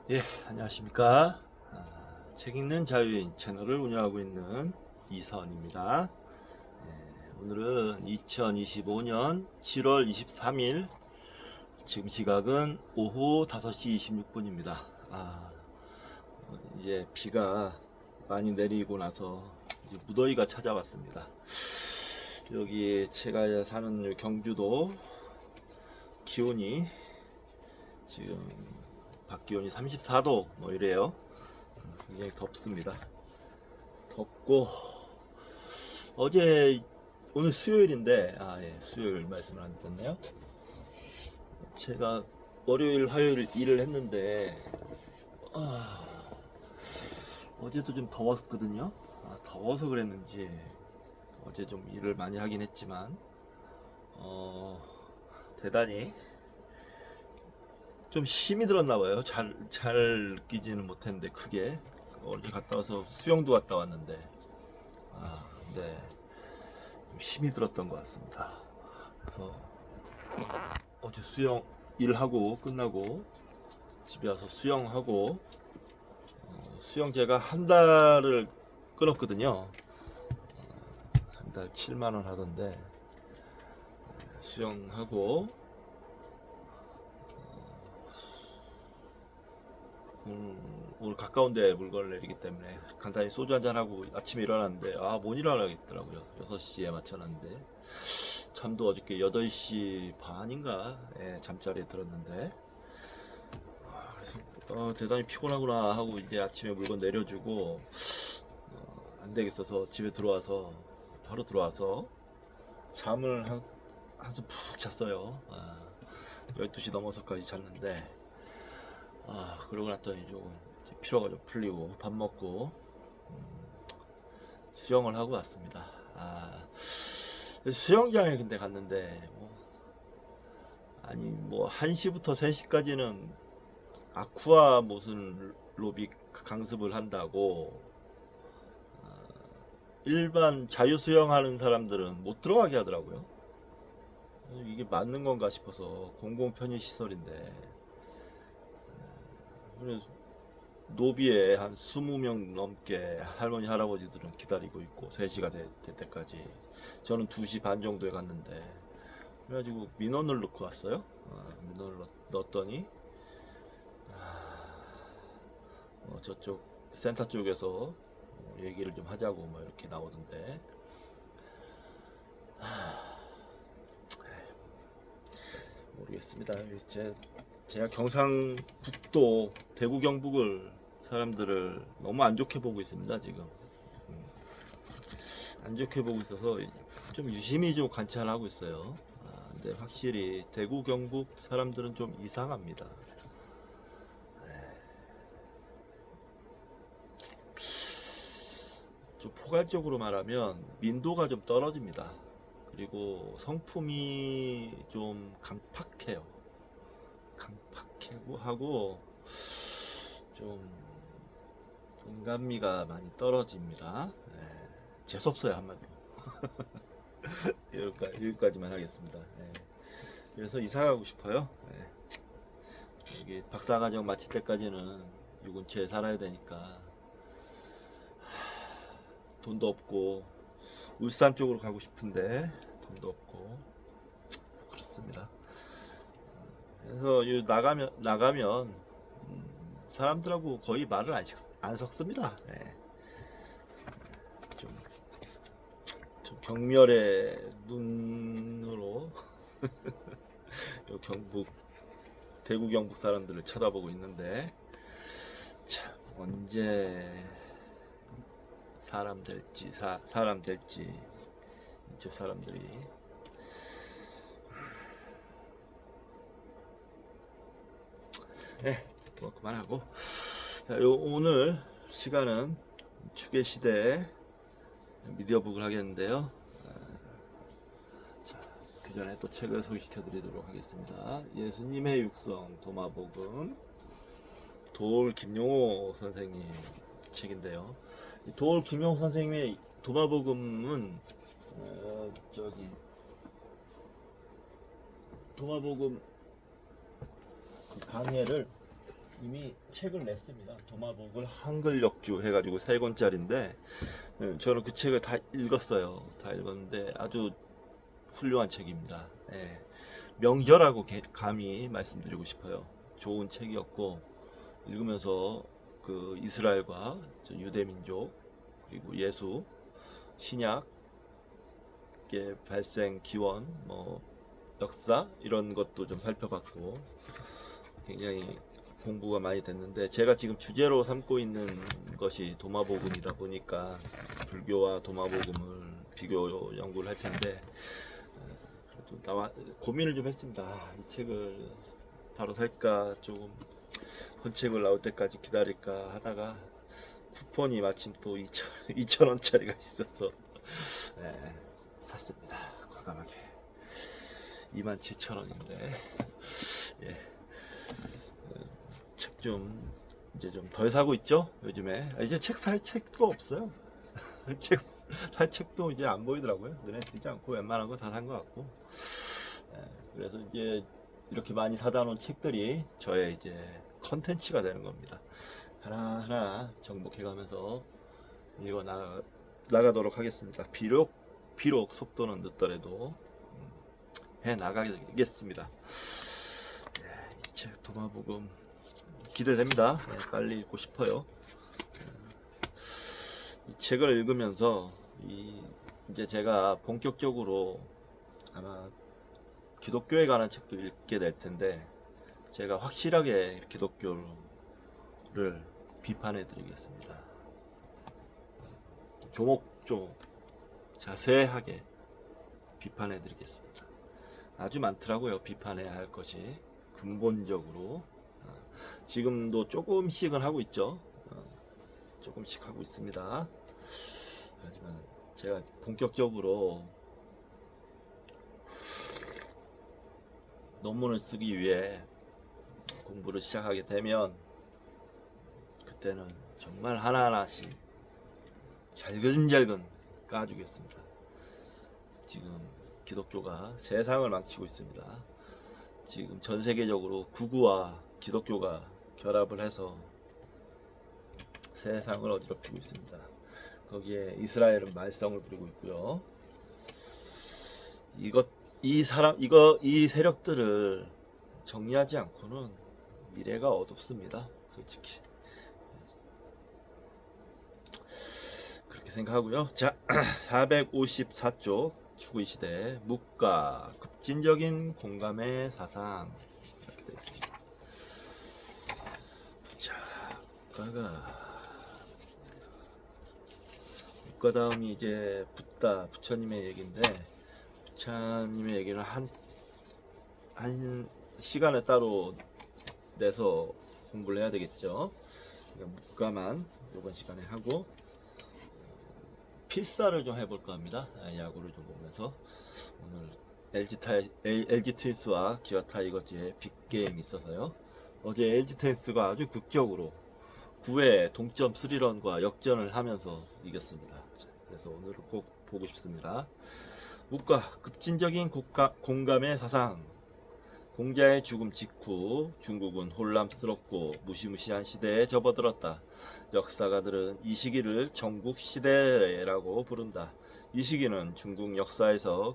예, 안녕하십니까. 책 읽는 자유인 채널을 운영하고 있는 이선입니다. 오늘은 2025년 7월 23일, 지금 시각은 오후 5시 26분입니다. 이제 비가 많이 내리고 나서 이제 무더위가 찾아왔습니다. 여기 제가 사는 경주도 기온이 지금 밖 기온이 34도 뭐 이래요. 굉장히 덥습니다. 덥고 어제 오늘 수요일인데 수요일 말씀을 안 드렸네요. 제가 월요일 화요일 일을 했는데 어제도 좀 더웠거든요. 더워서 그랬는지 어제 좀 일을 많이 하긴 했지만 대단히 좀 힘이 들었나 봐요. 잘 느끼지는 못했는데 크게 어제 갔다 와서 수영도 갔다 왔는데 네, 좀 힘이 들었던 것 같습니다. 그래서 어제 수영 일하고 끝나고 집에 와서 수영하고 수영 제가 한 달을 끊었거든요. 한 달 7만 원 하던데 수영하고 오늘 가까운데 물건을 내리기 때문에 간단히 소주 한잔하고 아침에 일어났는데 못 일어나겠더라고요. 6시에 맞춰놨는데 잠도 어저께 8시 반인가 잠자리에 들었는데 그래서 대단히 피곤하구나 하고 이제 아침에 물건 내려주고 안 되겠어서 집에 들어와서 바로 들어와서 잠을 한숨 푹 잤어요. 12시 넘어서까지 잤는데 그러고 났더니 조금 피로가 좀 풀리고 밥 먹고 수영을 하고 왔습니다. 수영장에 근데 갔는데 뭐 1시부터 3시까지는 아쿠아 무슨 로빅 강습을 한다고 일반 자유 수영하는 사람들은 못 들어가게 하더라고요. 이게 맞는 건가 싶어서 공공 편의 시설인데 그래서 노비에 한 20명 넘게 할머니 할아버지들은 기다리고 있고 3시가 될 때까지 저는 2시 반 정도에 갔는데 그래가지고 민원을 넣고 왔어요. 민원을 넣었더니 저쪽 센터 쪽에서 얘기를 좀 하자고 뭐 이렇게 나오던데 모르겠습니다. 제가 경상북도 대구 경북을 사람들을 너무 안 좋게 보고 있습니다. 지금 안 좋게 보고 있어서 좀 유심히 좀 관찰하고 있어요. 근데 확실히 대구 경북 사람들은 좀 이상합니다. 좀 포괄적으로 말하면 민도가 좀 떨어집니다. 그리고 성품이 좀 강팍해요. 강팍하고 하고 좀 인간미가 많이 떨어집니다. 재수없어요 한마디로. 여기까지만 하겠습니다. 그래서 이사 가고 싶어요. 여기 박사과정 마칠 때까지는 이 근처에 살아야 되니까 돈도 없고 울산 쪽으로 가고 싶은데 돈도 없고 그렇습니다. 그래서 나가면 사람들하고 거의 말을 안 섞습니다. 좀, 좀 경멸의 눈으로 요 대구 경북 사람들을 쳐다보고 있는데 참 언제 사람 될지 이쪽 사람들이 뭐 그만하고 오늘 시간은 추계 시대 미디어북을 하겠는데요. 그 전에 또 책을 소개시켜 드리도록 하겠습니다. 예수님의 육성 도마복음 도올 김용호 선생님 책인데요. 도올 김용호 선생님의 도마복음은 도마복음 강해를 이미 책을 냈습니다. 도마복을 한글 역주 해가지고 3권짜리인데 저는 그 책을 다 읽었어요. 다 읽었는데 아주 훌륭한 책입니다. 예. 명저라고 감히 말씀드리고 싶어요. 좋은 책이었고 읽으면서 그 이스라엘과 유대민족 그리고 예수 신약의 발생 기원 뭐 역사 이런 것도 좀 살펴봤고 굉장히 공부가 많이 됐는데 제가 지금 주제로 삼고 있는 것이 도마복음이다 보니까 불교와 도마복음을 비교 연구를 할 텐데 그래도 고민을 좀 했습니다. 이 책을 바로 살까 조금 헌책을 나올 때까지 기다릴까 하다가 쿠폰이 마침 또 2,000원짜리가 있어서 네, 샀습니다. 과감하게 27,000원인데 예. 책 좀 이제 좀 덜 사고 있죠 요즘에. 이제 책 살 책도 없어요. 책 살 책도 이제 안 보이더라고요. 눈에 띄지 않고 웬만한 거 다 산 것 같고. 그래서 이제 이렇게 많이 사다 놓은 책들이 저의 이제 컨텐츠가 되는 겁니다. 하나하나 정복해가면서 읽어 나가도록 하겠습니다. 비록 속도는 늦더라도 해 나가겠습니다. 이 책 도마복음 기대됩니다. 빨리 읽고 싶어요. 이 책을 읽으면서 이제 제가 본격적으로 아마 기독교에 관한 책도 읽게 될 텐데 제가 확실하게 기독교를 비판해 드리겠습니다. 조목조목 자세하게 비판해 드리겠습니다. 아주 많더라고요. 비판해야 할 것이 근본적으로. 지금도 조금씩은 하고 있죠. 조금씩 하고 있습니다. 하지만 제가 본격적으로 논문을 쓰기 위해 공부를 시작하게 되면 그때는 정말 하나하나씩 잘근잘근 까주겠습니다. 지금 기독교가 세상을 망치고 있습니다. 지금 전 세계적으로 구구와 기독교가 결합을 해서 세상을 어지럽히고 있습니다. 거기에 이스라엘은 말썽을 부리고 있고요. 이 세력들을 정리하지 않고는 미래가 어둡습니다. 솔직히 그렇게 생각하고요. 자, 454쪽 추구이 시대 묵가 급진적인 공감의 사상 이렇게 되어 있습니다. 자, 묵가 다음이 이제 부처님의 얘기인데 부처님의 얘기를 한 시간을 따로 내서 공부를 해야 되겠죠. 그러니까 묵가만 이번 시간에 하고 필사를 좀 해볼까 합니다. 야구를 좀 보면서 오늘 LG 트윈스와 기아 타이거즈의 빅게임이 있어서요. 어제 LG 트윈스가 아주 극적으로 9회 동점 3런과 역전을 하면서 이겼습니다. 그래서 오늘은 꼭 보고 싶습니다. 묵가 급진적인 공감의 사상. 공자의 죽음 직후 중국은 혼란스럽고 무시무시한 시대에 접어들었다. 역사가들은 이 시기를 정국시대라고 부른다. 이 시기는 중국 역사에서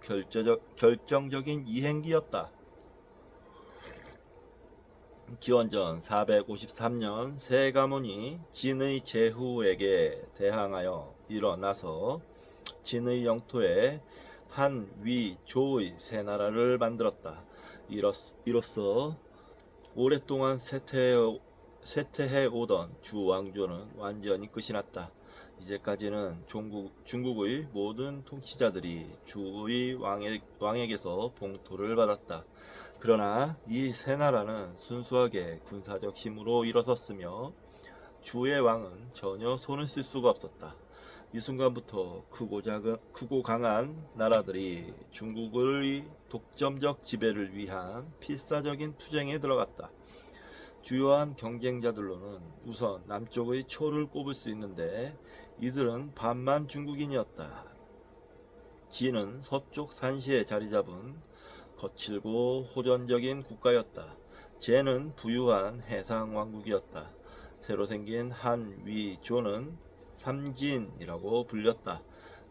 결정적인 이행기였다. 기원전 453년 세 가문이 진의 제후에게 대항하여 일어나서 진의 영토에 한 위 조의 세 나라를 만들었다. 이로써 오랫동안 쇠퇴해 오던 주 왕조는 완전히 끝이 났다. 이제까지는 중국의 모든 통치자들이 주의 왕에게서 봉토를 받았다. 그러나 이 세 나라는 순수하게 군사적 힘으로 일어섰으며 주의 왕은 전혀 손을 쓸 수가 없었다. 이 순간부터 크고 강한 나라들이 중국의 독점적 지배를 위한 필사적인 투쟁에 들어갔다. 주요한 경쟁자들로는 우선 남쪽의 초를 꼽을 수 있는데 이들은 반만 중국인이었다. 진은 서쪽 산시에 자리 잡은 거칠고 호전적인 국가였다. 제는 부유한 해상 왕국이었다. 새로 생긴 한 위조는 삼진이라고 불렸다.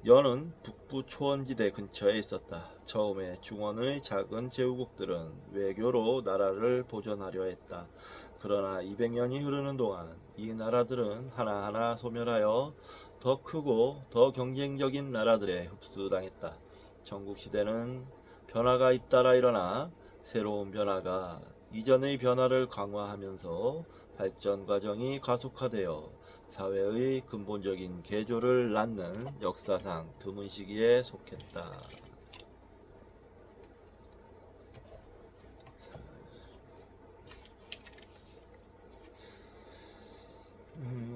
여는 북부 초원지대 근처에 있었다. 처음에 중원의 작은 제후국들은 외교로 나라를 보존하려 했다. 그러나 200년이 흐르는 동안 이 나라들은 하나하나 소멸하여 더 크고 더 경쟁적인 나라들에 흡수당했다. 전국시대는 변화가 잇따라 일어나 새로운 변화가 이전의 변화를 강화하면서 발전 과정이 가속화되어 사회의 근본적인 개조를 낳는 역사상 드문 시기에 속했다.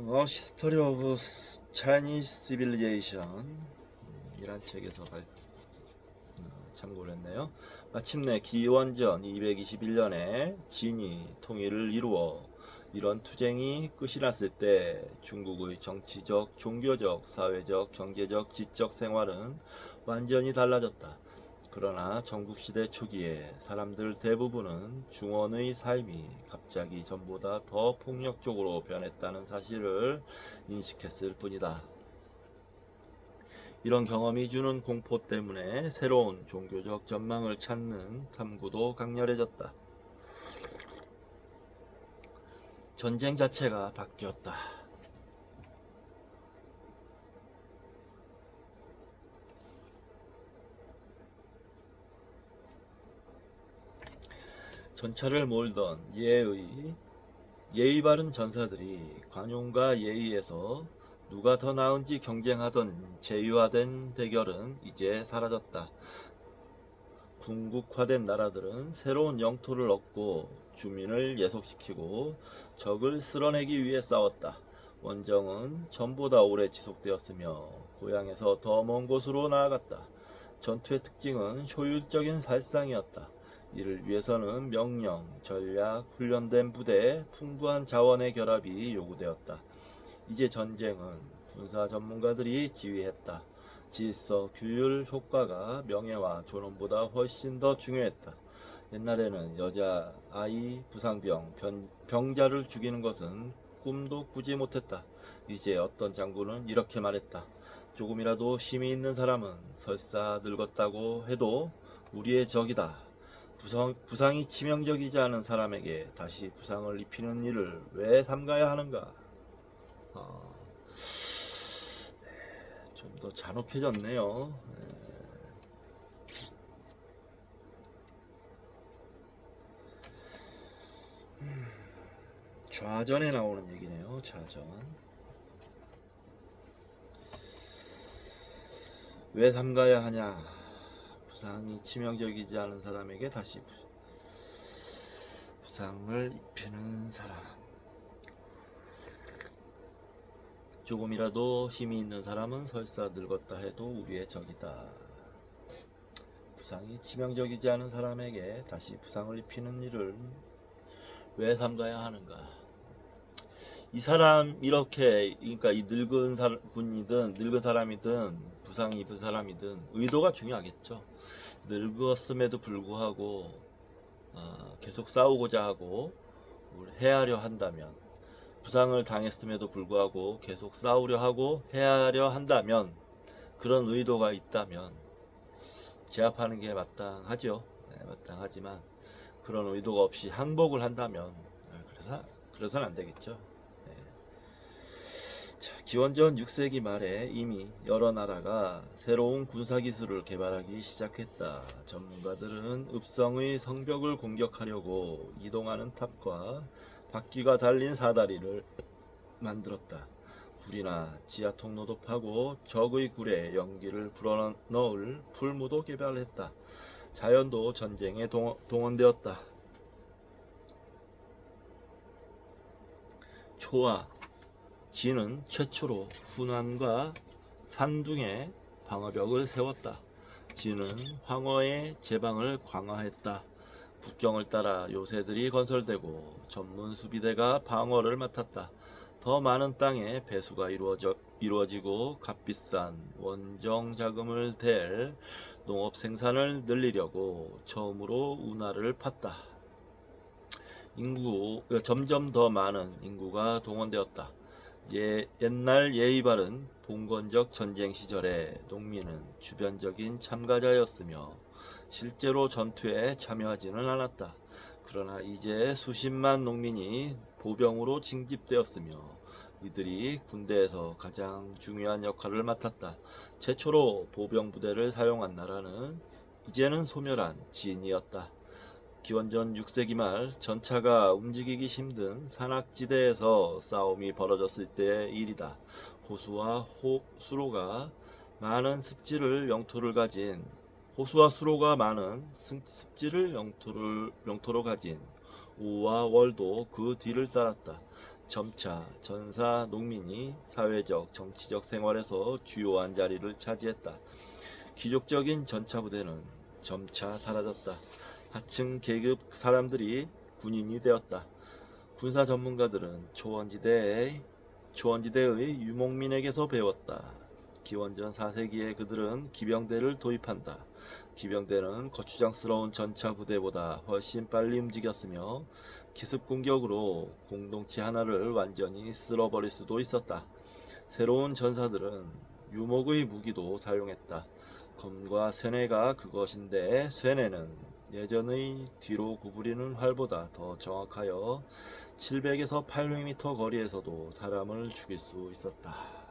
History of Chinese Civilization 이란 책에서 참고를 했네요. 마침내 기원전 221년에 진이 통일을 이루어 이런 투쟁이 끝이 났을 때 중국의 정치적, 종교적, 사회적, 경제적, 지적 생활은 완전히 달라졌다. 그러나 전국시대 초기에 사람들 대부분은 중원의 삶이 갑자기 전보다 더 폭력적으로 변했다는 사실을 인식했을 뿐이다. 이런 경험이 주는 공포 때문에 새로운 종교적 전망을 찾는 탐구도 강렬해졌다. 전쟁 자체가 바뀌었다. 전차를 몰던 예의 바른 전사들이 관용과 예의에서 누가 더 나은지 경쟁하던 제휴화된 대결은 이제 사라졌다. 궁극화된 나라들은 새로운 영토를 얻고 주민을 예속시키고 적을 쓸어내기 위해 싸웠다. 원정은 전보다 오래 지속되었으며 고향에서 더 먼 곳으로 나아갔다. 전투의 특징은 효율적인 살상이었다. 이를 위해서는 명령, 전략, 훈련된 부대, 풍부한 자원의 결합이 요구되었다. 이제 전쟁은 군사 전문가들이 지휘했다. 질서, 규율, 효과가 명예와 존엄보다 훨씬 더 중요했다. 옛날에는 여자, 아이, 부상병, 병자를 죽이는 것은 꿈도 꾸지 못했다. 이제 어떤 장군은 이렇게 말했다. 조금이라도 힘이 있는 사람은 설사 늙었다고 해도 우리의 적이다. 부상이 치명적이지 않은 사람에게 다시 부상을 입히는 일을 왜 삼가야 하는가? 좀 더 잔혹해졌네요. 좌전에 나오는 얘기네요. 좌전. 왜 삼가야 하냐? 부상이 치명적이지 않은 사람에게 다시 부상을 입히는 사람. 조금이라도 힘이 있는 사람은 설사 늙었다 해도 우리의 적이다. 부상이 치명적이지 않은 사람에게 다시 부상을 입히는 일을 왜 삼가야 하는가? 이 사람 이렇게, 그러니까 이 늙은 분이든 늙은 사람이든 부상 입은 사람이든 의도가 중요하겠죠. 늙었음에도 불구하고 계속 싸우고자 하고 해하려 한다면, 부상을 당했음에도 불구하고 계속 싸우려 하고 해하려 한다면, 그런 의도가 있다면 제압하는 게 마땅하죠. 네, 마땅하지만 그런 의도가 없이 항복을 한다면 그래서는 안 되겠죠. 자, 기원전 6세기 말에 이미 여러 나라가 새로운 군사기술을 개발하기 시작했다. 전문가들은 읍성의 성벽을 공격하려고 이동하는 탑과 바퀴가 달린 사다리를 만들었다. 굴이나 지하통로도 파고 적의 굴에 연기를 불어넣을 풀무도 개발했다. 자연도 전쟁에 동원되었다. 초와 진은 최초로 훈안과 산둥에 방어벽을 세웠다. 진은 황허의 제방을 강화했다. 국경을 따라 요새들이 건설되고 전문 수비대가 방어를 맡았다. 더 많은 땅에 배수가 이루어지고 값비싼 원정 자금을 댈 농업 생산을 늘리려고 처음으로 운하를 팠다. 점점 더 많은 인구가 동원되었다. 옛날 예의 바른 봉건적 전쟁 시절에 농민은 주변적인 참가자였으며 실제로 전투에 참여하지는 않았다. 그러나 이제 수십만 농민이 보병으로 징집되었으며 이들이 군대에서 가장 중요한 역할을 맡았다. 최초로 보병 부대를 사용한 나라는 이제는 소멸한 진이었다. 기원전 6세기 말 전차가 움직이기 힘든 산악지대에서 싸움이 벌어졌을 때의 일이다. 수로가 많은 습지를 영토로 가진 우와 월도 그 뒤를 따랐다. 점차 전사 농민이 사회적 정치적 생활에서 주요한 자리를 차지했다. 귀족적인 전차 부대는 점차 사라졌다. 하층 계급 사람들이 군인이 되었다. 군사 전문가들은 초원지대의 유목민에게서 배웠다. 기원전 4세기에 그들은 기병대를 도입한다. 기병대는 거추장스러운 전차 부대보다 훨씬 빨리 움직였으며 기습 공격으로 공동체 하나를 완전히 쓸어버릴 수도 있었다. 새로운 전사들은 유목의 무기도 사용했다. 검과 쇠뇌가 그것인데 쇠뇌는 예전의 뒤로 구부리는 활보다 더 정확하여 700에서 800m 거리에서도 사람을 죽일 수 있었다.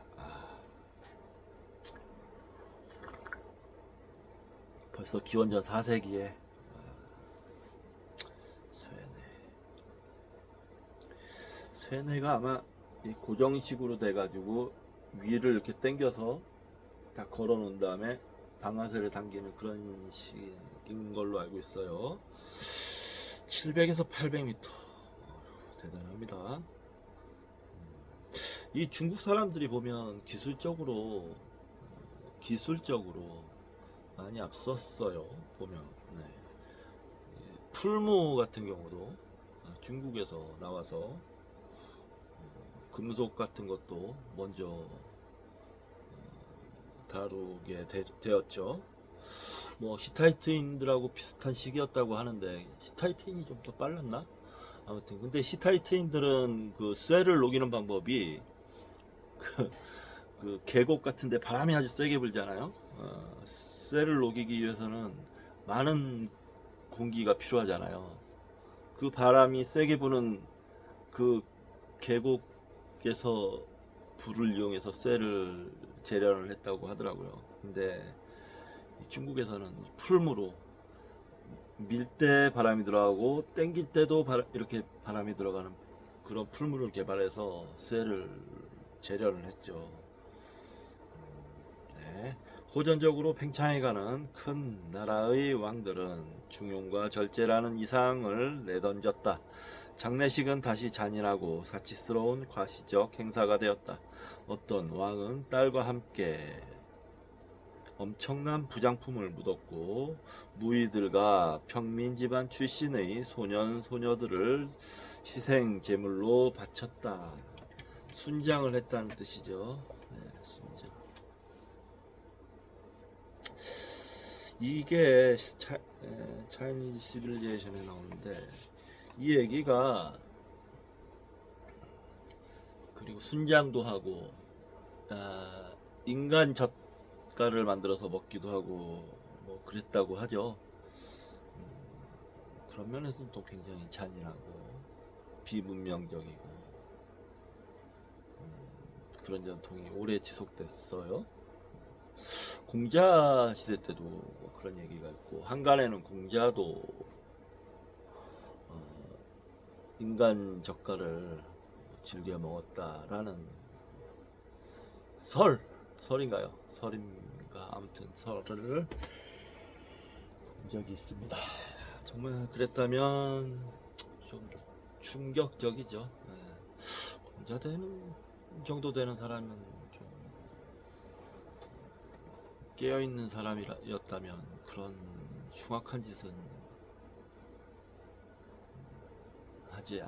벌써 기원전 4세기에 쇠뇌가 아마 고정식으로 돼가지고 위를 이렇게 당겨서 다 걸어 놓은 다음에 방아쇠를 당기는 그런 식인 걸로 알고 있어요. 700에서 800m 대단합니다. 이 중국 사람들이 보면 기술적으로 많이 앞섰어요. 보면 풀무 같은 경우도 중국에서 나와서 금속 같은 것도 먼저 다루게 되었죠. 뭐 히타이트인들하고 비슷한 시기였다고 하는데 히타이트인이 좀 더 빨랐나? 아무튼 근데 히타이트인들은 그 쇠를 녹이는 방법이 그 계곡 같은데 바람이 아주 세게 불잖아요. 쇠를 녹이기 위해서는 많은 공기가 필요하잖아요. 그 바람이 세게 부는 그 계곡에서 불을 이용해서 쇠를 재련을 했다고 하더라고요. 근데 중국에서는 풀무로 밀 때 바람이 들어가고 땡길 때도 이렇게 바람이 들어가는 그런 풀무를 개발해서 쇠를 재련을 했죠. 호전적으로 팽창해가는 큰 나라의 왕들은 중용과 절제라는 이상을 내던졌다. 장례식은 다시 잔인하고 사치스러운 과시적 행사가 되었다. 어떤 왕은 딸과 함께 엄청난 부장품을 묻었고 무의들과 평민 집안 출신의 소년들을 희생 제물로 바쳤다. 순장을 했다는 뜻이죠. 순장. 이게 차이니즈 시빌리제이션에 나오는데 이 얘기가 그리고 순장도 하고 인간 젓갈을 만들어서 먹기도 하고 뭐 그랬다고 하죠. 그런 면에서는 또 굉장히 잔인하고 비문명적이고 그런 전통이 오래 지속됐어요. 공자 시대 때도 뭐 그런 얘기가 있고 한간에는 공자도 인간 젓갈을 즐겨 먹었다라는 설인가요? 설인가 아무튼 설을 본 적이 있습니다. 정말 그랬다면 좀 충격적이죠. 공자 정도 되는 사람은 좀 깨어있는 사람이었다면 그런 흉악한 짓은 하지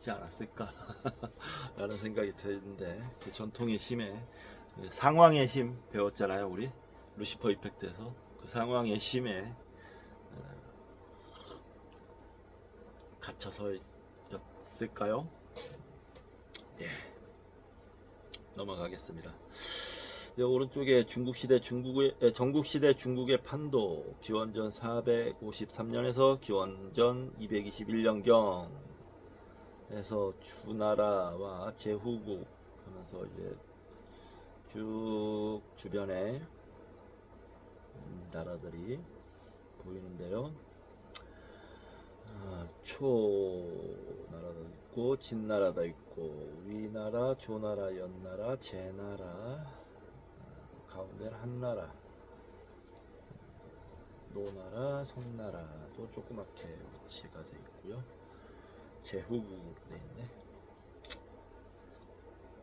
않았을까 라는 생각이 드는데 그 전통의 힘에 상황의 힘 배웠잖아요. 우리 루시퍼 이펙트에서 그 상황의 힘에 갇혀서였을까요? 예, 넘어가겠습니다. 오른쪽에 전국시대 중국의 판도 기원전 453년에서 기원전 221년경 에서 주나라와 제후국 하면서 이제 쭉 주변에 나라들이 보이는데요. 초나라도 있고 진나라도 있고 위나라, 조나라, 연나라, 제나라, 가운데는 한나라, 노나라, 송나라도 조그맣게 위치가 되어 있고요. 제후국으로 되어 있네.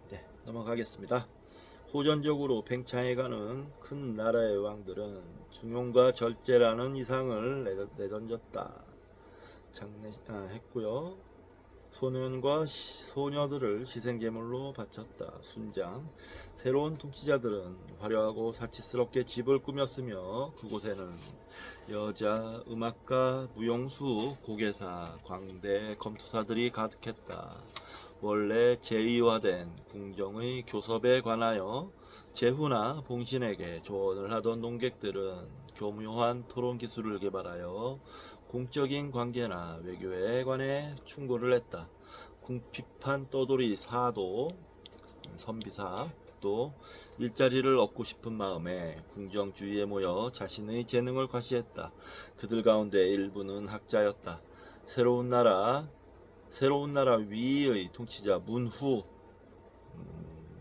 네, 넘어가겠습니다. 호전적으로 팽창해가는 큰 나라의 왕들은 중용과 절제라는 이상을 내던졌다. 했고요. 소년과 소녀들을 희생제물로 바쳤다. 순장. 새로운 통치자들은 화려하고 사치스럽게 집을 꾸몄으며 그곳에는 여자, 음악가, 무용수, 고개사, 광대, 검투사들이 가득했다. 원래 제2화된 궁정의 교섭에 관하여 제후나 봉신에게 조언을 하던 농객들은 교묘한 토론 기술을 개발하여 공적인 관계나 외교에 관해 충고를 했다. 궁핍한 떠돌이 사도, 선비사 또 일자리를 얻고 싶은 마음에 궁정 주위에 모여 자신의 재능을 과시했다. 그들 가운데 일부는 학자였다. 새로운 나라 위의 통치자 문후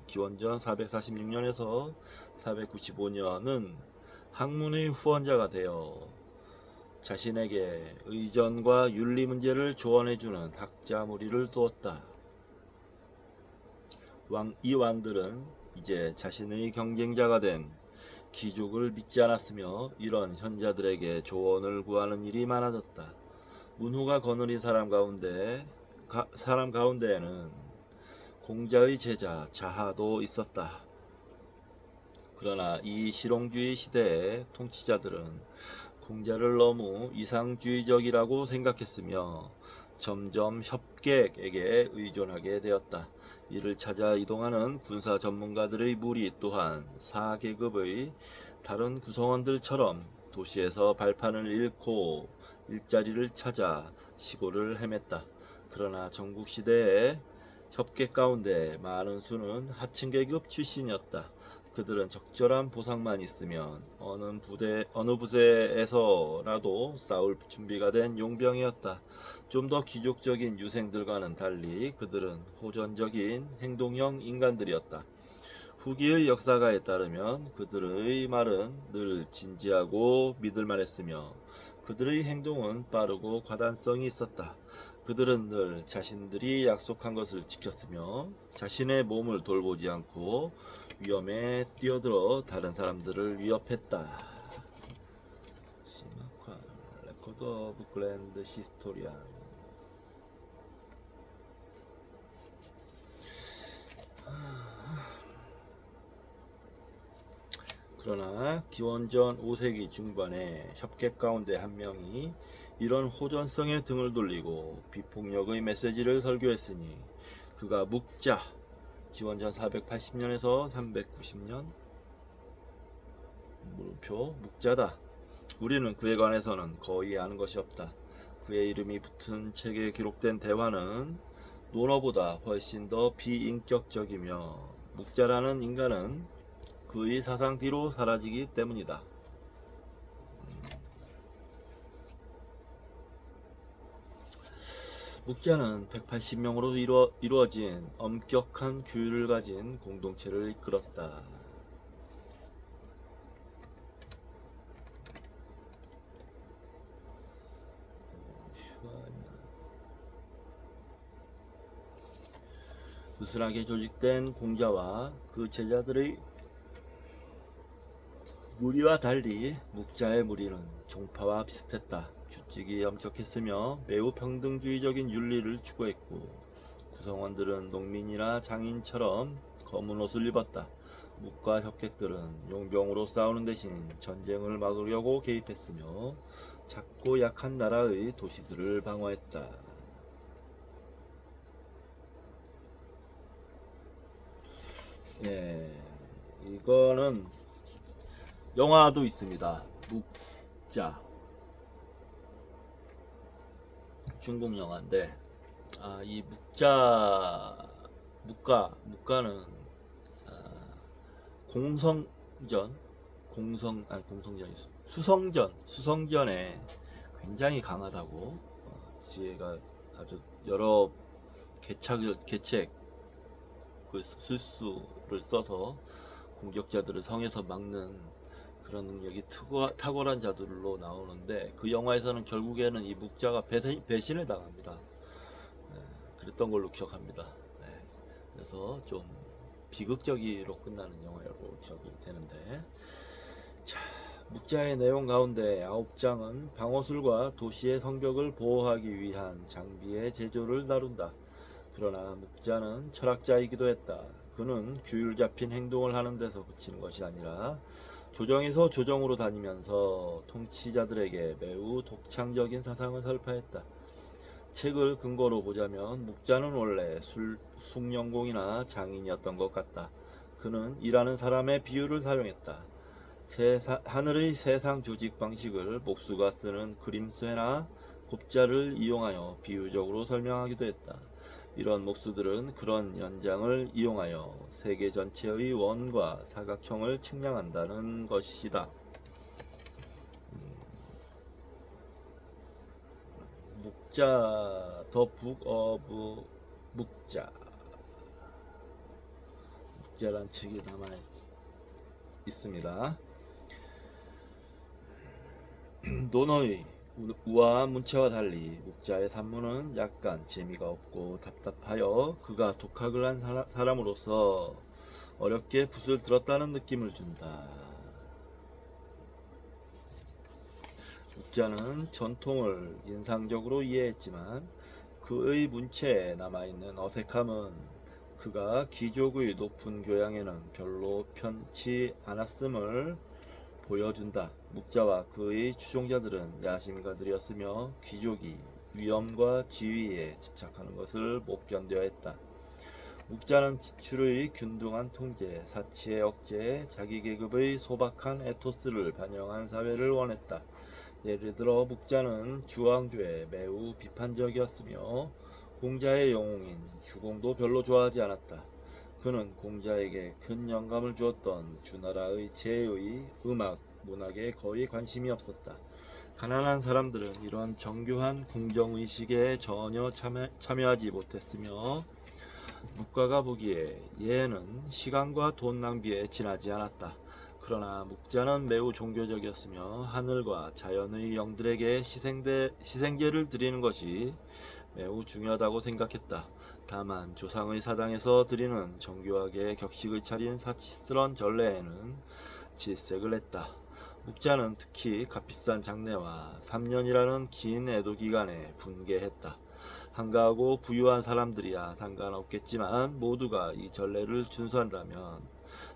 기원전 446년에서 495년은 학문의 후원자가 되어 자신에게 의전과 윤리 문제를 조언해주는 학자 무리를 두었다. 이 왕들은 이제 자신의 경쟁자가 된 귀족을 믿지 않았으며 이런 현자들에게 조언을 구하는 일이 많아졌다. 문후가 거느린 사람 가운데에는 공자의 제자 자하도 있었다. 그러나 이 실용주의 시대의 통치자들은 공자를 너무 이상주의적이라고 생각했으며 점점 협객에게 의존하게 되었다. 이를 찾아 이동하는 군사 전문가들의 무리 또한 4계급의 다른 구성원들처럼 도시에서 발판을 잃고 일자리를 찾아 시골을 헤맸다. 그러나 전국시대의 협객 가운데 많은 수는 하층계급 출신이었다. 그들은 적절한 보상만 있으면 어느 부대에서라도 싸울 준비가 된 용병이었다. 좀 더 귀족적인 유생들과는 달리 그들은 호전적인 행동형 인간들이었다. 후기의 역사가에 따르면 그들의 말은 늘 진지하고 믿을만했으며 그들의 행동은 빠르고 과단성이 있었다. 그들은 늘 자신들이 약속한 것을 지켰으며 자신의 몸을 돌보지 않고 위험에 뛰어들어 다른 사람들을 위협했다. 시마ኳ 레코드 오브 글랜드 히스토리안. 그러나 기원전 5세기 중반에 협객 가운데 한 명이 이런 호전성에 등을 돌리고 비폭력의 메시지를 설교했으니 그가 묵자 기원전 480년에서 390년 물음표 묵자다. 우리는 그에 관해서는 거의 아는 것이 없다. 그의 이름이 붙은 책에 기록된 대화는 논어보다 훨씬 더 비인격적이며 묵자라는 인간은 그의 사상 뒤로 사라지기 때문이다. 묵자는 180명으로 이루어진 엄격한 규율을 가진 공동체를 이끌었다. 으스하게 조직된 공자와 그 제자들의 무리와 달리 묵자의 무리는 종파와 비슷했다. 규칙이 엄격했으며 매우 평등주의적인 윤리를 추구했고 구성원들은 농민이나 장인처럼 검은 옷을 입었다. 묵과 협객들은 용병으로 싸우는 대신 전쟁을 막으려고 개입했으며 작고 약한 나라의 도시들을 방어했다. 예, 이거는 영화도 있습니다. 묵자, 중국 영화인데, 이 묵가는 공성전, 공성전이 수성전에 굉장히 강하다고, 지혜가 아주 여러 계책 그 술수를 써서 공격자들을 성에서 막는 그런 능력이 탁월한 자들로 나오는데, 그 영화에서는 결국에는 이 묵자가 배신을 당합니다. 그랬던 걸로 기억합니다. 네. 그래서 좀 비극적으로 끝나는 영화로 기억이 되는데, 자, 묵자의 내용 가운데 9장은 방어술과 도시의 성벽을 보호하기 위한 장비의 제조를 다룬다. 그러나 묵자는 철학자이기도 했다. 그는 규율 잡힌 행동을 하는 데서 그치는 것이 아니라 조정에서 조정으로 다니면서 통치자들에게 매우 독창적인 사상을 설파했다. 책을 근거로 보자면 묵자는 원래 숭령공이나 장인이었던 것 같다. 그는 일하는 사람의 비유를 사용했다. 하늘의 세상 조직 방식을 목수가 쓰는 그림쇠나 곱자를 이용하여 비유적으로 설명하기도 했다. 이런 목수들은 그런 연장을 이용하여 세계 전체의 원과 사각형을 측량한다는 것이다. 묵자, 더 북 어브 묵자란 책이 남아 있습니다. 논어의 우아한 문체와 달리 묵자의 산문은 약간 재미가 없고 답답하여 그가 독학을 한 사람으로서 어렵게 붓을 들었다는 느낌을 준다. 묵자는 전통을 인상적으로 이해했지만 그의 문체에 남아있는 어색함은 그가 귀족의 높은 교양에는 별로 편치 않았음을 보여준다. 묵자와 그의 추종자들은 야심가들이었으며 귀족이 위엄과 지위에 집착하는 것을 못 견뎌야 했다. 묵자는 지출의 균등한 통제, 사치의 억제, 자기 계급의 소박한 에토스를 반영한 사회를 원했다. 예를 들어 묵자는 주왕조에 매우 비판적이었으며 공자의 영웅인 주공도 별로 좋아하지 않았다. 그는 공자에게 큰 영감을 주었던 주나라의 제의, 음악, 문학에 거의 관심이 없었다. 가난한 사람들은 이런 정교한 궁정의식에 전혀 참여하지 못했으며 묵가가 보기에 얘는 시간과 돈 낭비에 지나지 않았다. 그러나 묵자는 매우 종교적이었으며 하늘과 자연의 영들에게 희생제를 드리는 것이 매우 중요하다고 생각했다. 다만 조상의 사당에서 드리는 정교하게 격식을 차린 사치스런 전례에는 질색을 했다. 묵자는 특히 값비싼 장례와 3년이라는 긴 애도 기간에 분개했다. 한가하고 부유한 사람들이야 상관없겠지만 모두가 이 전례를 준수한다면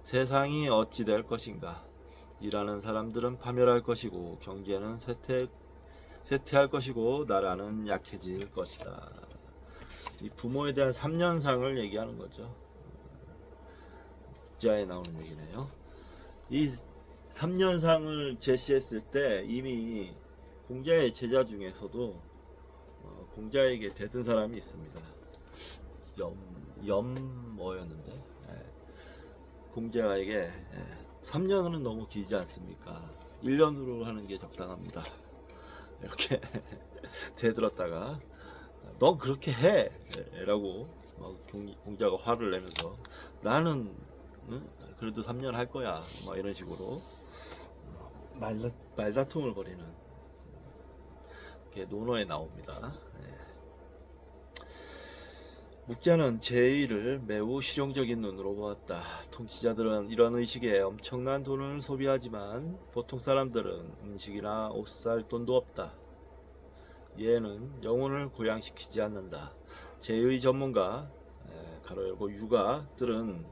세상이 어찌 될 것인가. 일하는 사람들은 파멸할 것이고 경제는 쇠퇴할 것이고 나라는 약해질 것이다. 이 부모에 대한 3년상을 얘기하는 거죠. 묵자에 나오는 얘기네요. 이 3년상을 제시했을 때 이미 공자의 제자 중에서도 공자에게 대든 사람이 있습니다. 뭐였는데? 공자에게 3년은 너무 길지 않습니까? 1년으로 하는 게 적당합니다. 이렇게 대들었다가 너 그렇게 해! 라고 공자가 화를 내면서 나는 그래도 3년 할 거야. 막 이런 식으로 말다툼을 벌이는 게 논어에 나옵니다. 묵자는 제의를 매우 실용적인 눈으로 보았다. 통치자들은 이런 의식에 엄청난 돈을 소비하지만 보통 사람들은 음식이나 옷 살 돈도 없다. 얘는 영혼을 고양시키지 않는다. 제의 전문가 가로 열고 유가들은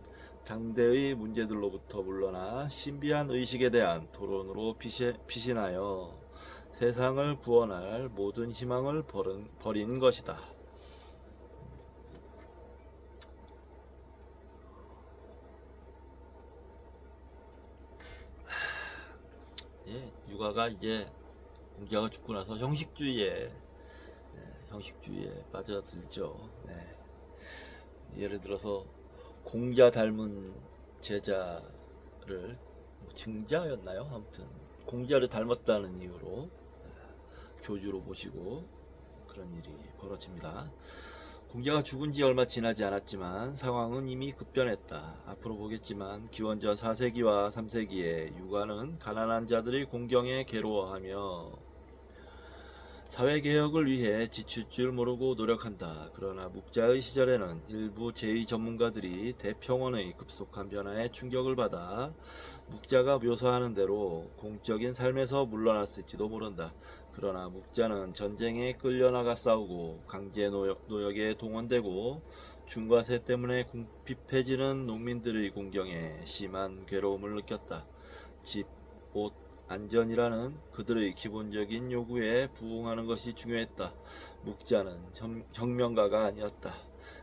당대의 문제들로부터 물러나 신비한 의식에 대한 토론으로 피신하여 세상을 구원할 모든 희망을 버린 것이다. 결과가 이제 공자가 죽고 나서 형식주의에 빠져들죠. 네. 예를 들어서 공자 닮은 제자를 증자였나요? 아무튼 공자를 닮았다는 이유로 교주로 모시고 그런 일이 벌어집니다. 공자가 죽은 지 얼마 지나지 않았지만 상황은 이미 급변했다. 앞으로 보겠지만 기원전 4세기와 3세기에 유가는 가난한 자들의 공경에 괴로워하며 사회개혁을 위해 지칠 줄 모르고 노력한다. 그러나 묵자의 시절에는 일부 제2 전문가들이 대평원의 급속한 변화에 충격을 받아 묵자가 묘사하는 대로 공적인 삶에서 물러났을지도 모른다. 그러나 묵자는 전쟁에 끌려나가 싸우고 강제 노역에 동원되고 중과세 때문에 궁핍해지는 농민들의 공경에 심한 괴로움을 느꼈다. 집, 옷, 안전이라는 그들의 기본적인 요구에 부응하는 것이 중요했다. 묵자는 혁명가가 아니었다.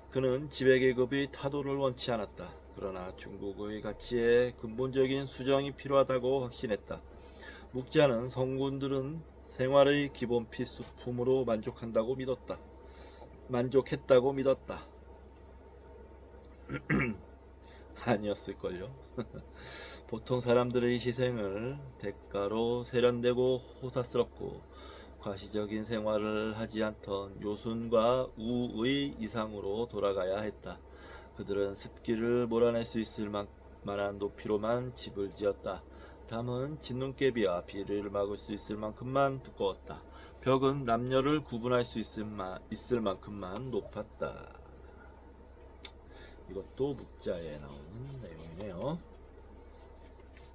그는 지배계급의 타도를 원치 않았다. 그러나 중국의 가치에 근본적인 수정이 필요하다고 확신했다. 묵자는 성군들은 생활의 기본 필수품으로 만족했다고 믿었다. 아니었을걸요. 보통 사람들의 희생을 대가로 세련되고 호사스럽고 과시적인 생활을 하지 않던 요순과 우의 이상으로 돌아가야 했다. 그들은 습기를 몰아낼 수 있을 만한 높이로만 집을 지었다. 담은 진눈깨비와 비를 막을 수 있을 만큼만 두꺼웠다. 벽은 남녀를 구분할 수 있을 만큼만 높았다. 이것도 묵자에 나오는 내용이네요.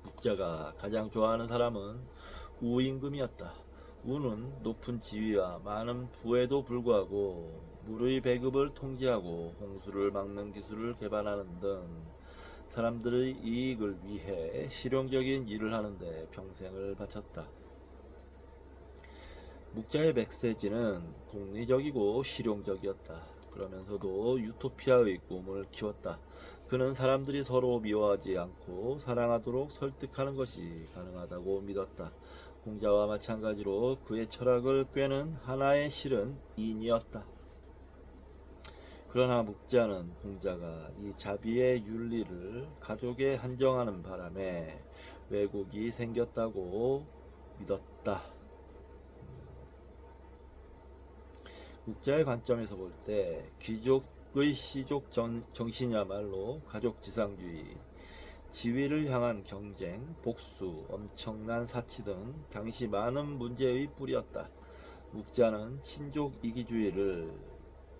묵자가 가장 좋아하는 사람은 우임금이었다. 우는 높은 지위와 많은 부에도 불구하고 물의 배급을 통제하고 홍수를 막는 기술을 개발하는 등 사람들의 이익을 위해 실용적인 일을 하는데 평생을 바쳤다. 묵자의 메시지는 공리적이고 실용적이었다. 그러면서도 유토피아의 꿈을 키웠다. 그는 사람들이 서로 미워하지 않고 사랑하도록 설득하는 것이 가능하다고 믿었다. 공자와 마찬가지로 그의 철학을 꿰는 하나의 실은 인이었다. 그러나 묵자는 공자가 이 자비의 윤리를 가족에 한정하는 바람에 왜곡이 생겼다고 믿었다. 묵자의 관점에서 볼 때 귀족의 시족 정신이야말로 가족지상주의, 지위를 향한 경쟁, 복수, 엄청난 사치 등 당시 많은 문제의 뿌리였다. 묵자는 친족 이기주의를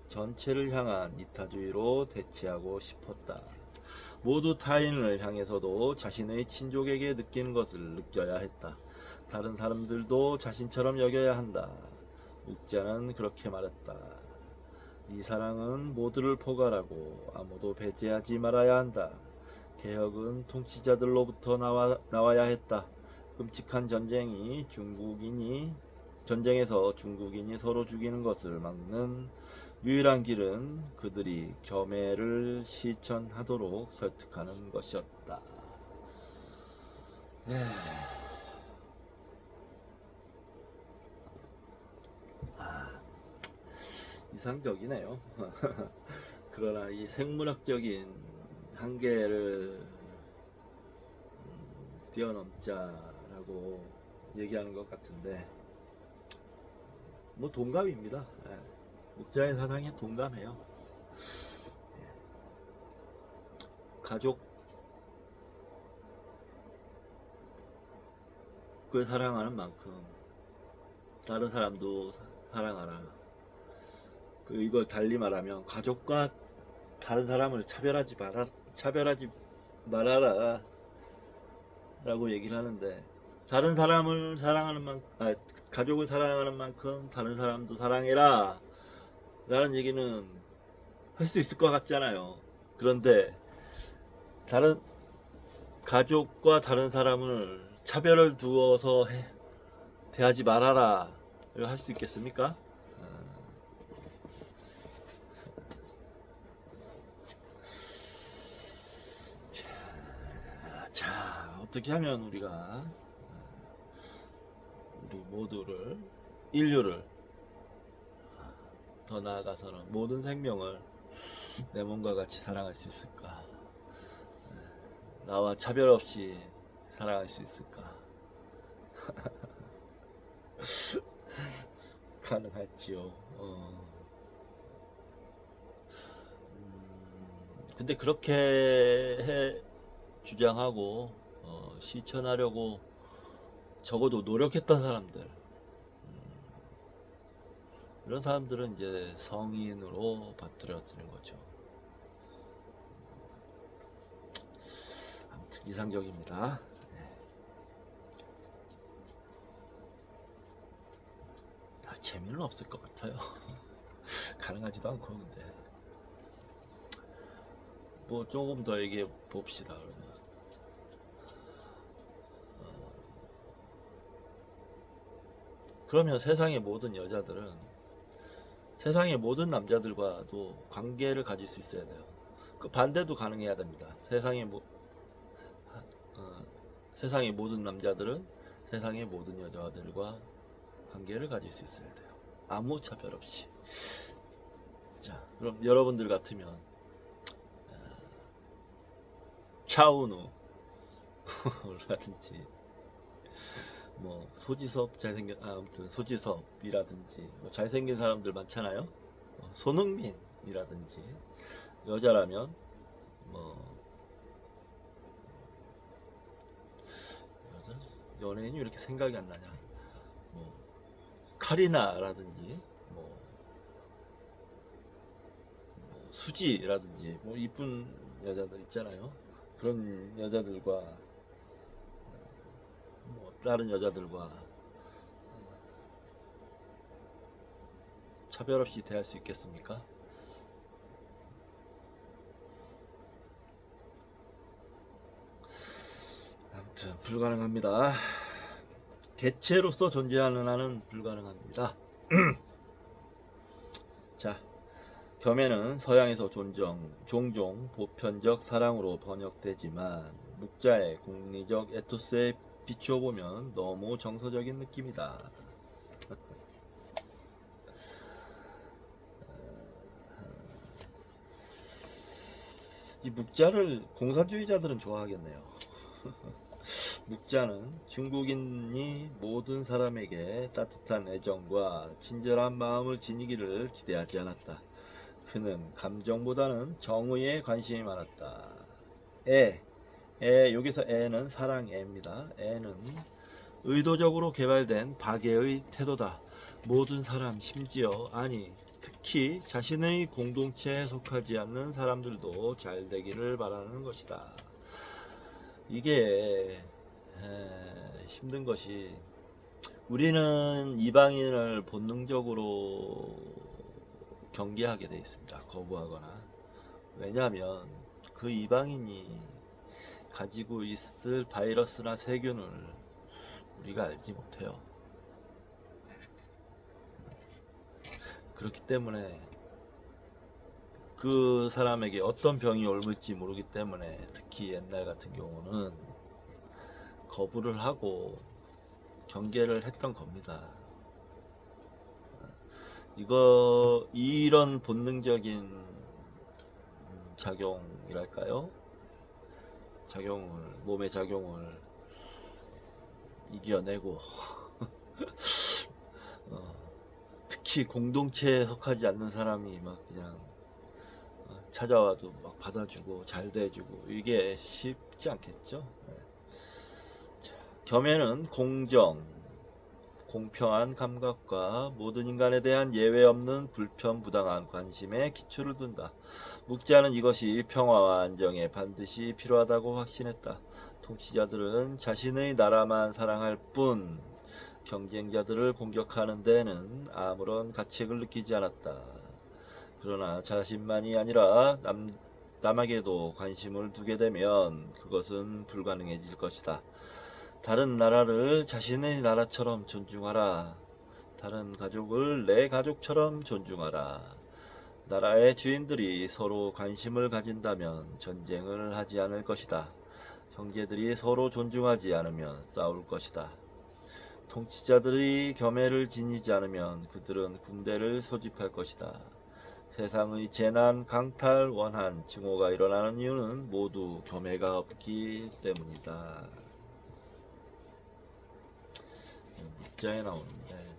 전체를 향한 이타주의로 대체하고 싶었다. 모두 타인을 향해서도 자신의 친족에게 느끼는 것을 느껴야 했다. 다른 사람들도 자신처럼 여겨야 한다. 묵자는 그렇게 말했다. 이 사랑은 모두를 포괄하고 아무도 배제하지 말아야 한다. 개혁은 통치자들로부터 나와야 했다. 끔찍한 전쟁에서 중국인이 서로 죽이는 것을 막는 유일한 길은 그들이 겸해를 실천하도록 설득하는 것이었다. 이상적이네요. 그러나 이 생물학적인 한계를 뛰어넘자라고 얘기하는 것 같은데 뭐 동감입니다. 묵자의 사상에 동감해요. 가족을 사랑하는 만큼 다른 사람도 사랑하라. 이걸 달리 말하면 가족과 다른 사람을 차별하지 말아라 라고 얘기를 하는데 다른 사람을 가족을 사랑하는 만큼 다른 사람도 사랑해라 라는 얘기는 할 수 있을 것 같잖아요. 그런데 다른 가족과 다른 사람을 차별을 두어서 대하지 말아라 이걸 할 수 있겠습니까? 자, 어떻게 하면 우리가 모두를, 인류를, 더 나아가서는 모든 생명을 내 몸과 같이 사랑할 수 있을까? 나와 차별 없이 사랑할 수 있을까? 가능할지요. 근데 그렇게 주장하고 실천하려고 적어도 노력했던 사람들, 이런 사람들은 이제 성인으로 받들어지는 거죠. 아무튼 이상적입니다. 재미는 없을 것 같아요. 가능하지도 않고. 근데 뭐 조금 더 얘기해 봅시다. 그러면 세상의 모든 여자들은 세상의 모든 남자들과도 관계를 가질 수 있어야 돼요. 그 반대도 가능해야 됩니다. 세상의 모든 남자들은 세상의 모든 여자들과 관계를 가질 수 있어야 돼요. 아무 차별 없이. 자, 그럼 여러분들 같으면 차은우 라든지 뭐 아무튼 소지섭이라든지 뭐 잘생긴 사람들 많잖아요. 손흥민이라든지 여자라면 뭐 연예인이 왜 이렇게 생각이 안 나냐? 뭐 카리나라든지 뭐 수지라든지 뭐 이쁜 여자들 있잖아요. 그런 여자들과 뭐 다른 여자들과 차별 없이 대할 수 있겠습니까? 아무튼 불가능합니다. 개체로서 존재하는 한은 불가능합니다. 자, 겸해는 서양에서 종종 보편적 사랑으로 번역되지만 묵자의 공리적 에토스에 비추어 보면 너무 정서적인 느낌이다. 이 묵자를 공산주의자들은 좋아하겠네요. 묵자는 중국인이 모든 사람에게 따뜻한 애정과 친절한 마음을 지니기를 기대하지 않았다. 그는 감정보다는 정의에 관심이 많았다. 여기서 애는 사랑애입니다. 애는 의도적으로 개발된 박애의 태도다. 모든 사람, 심지어 특히 자신의 공동체에 속하지 않는 사람들도 잘 되기를 바라는 것이다. 이게 힘든 것이, 우리는 이방인을 본능적으로 경계하게 되어 있습니다. 거부하거나. 왜냐하면 그 이방인이 가지고 있을 바이러스나 세균을 우리가 알지 못해요. 그렇기 때문에 그 사람에게 어떤 병이 옮을지 모르기 때문에 특히 옛날 같은 경우는 거부를 하고 경계를 했던 겁니다. 이런 본능적인 작용이랄까요? 몸의 작용을 이겨내고 특히 공동체에 속하지 않는 사람이 막 그냥 찾아와도 막 받아주고 잘 대해주고, 이게 쉽지 않겠죠. 자, 겸해는 공평한 감각과 모든 인간에 대한 예외 없는 불편부당한 관심에 기초를 둔다. 묵자는 이것이 평화와 안정에 반드시 필요하다고 확신했다. 통치자들은 자신의 나라만 사랑할 뿐 경쟁자들을 공격하는 데는 아무런 가책을 느끼지 않았다. 그러나 자신만이 아니라 남에게도 관심을 두게 되면 그것은 불가능해질 것이다. 다른 나라를 자신의 나라처럼 존중하라. 다른 가족을 내 가족처럼 존중하라. 나라의 주인들이 서로 관심을 가진다면 전쟁을 하지 않을 것이다. 형제들이 서로 존중하지 않으면 싸울 것이다. 통치자들이 겸해를 지니지 않으면 그들은 군대를 소집할 것이다. 세상의 재난, 강탈, 원한, 증오가 일어나는 이유는 모두 겸해가 없기 때문이다. 묵자에 나오는데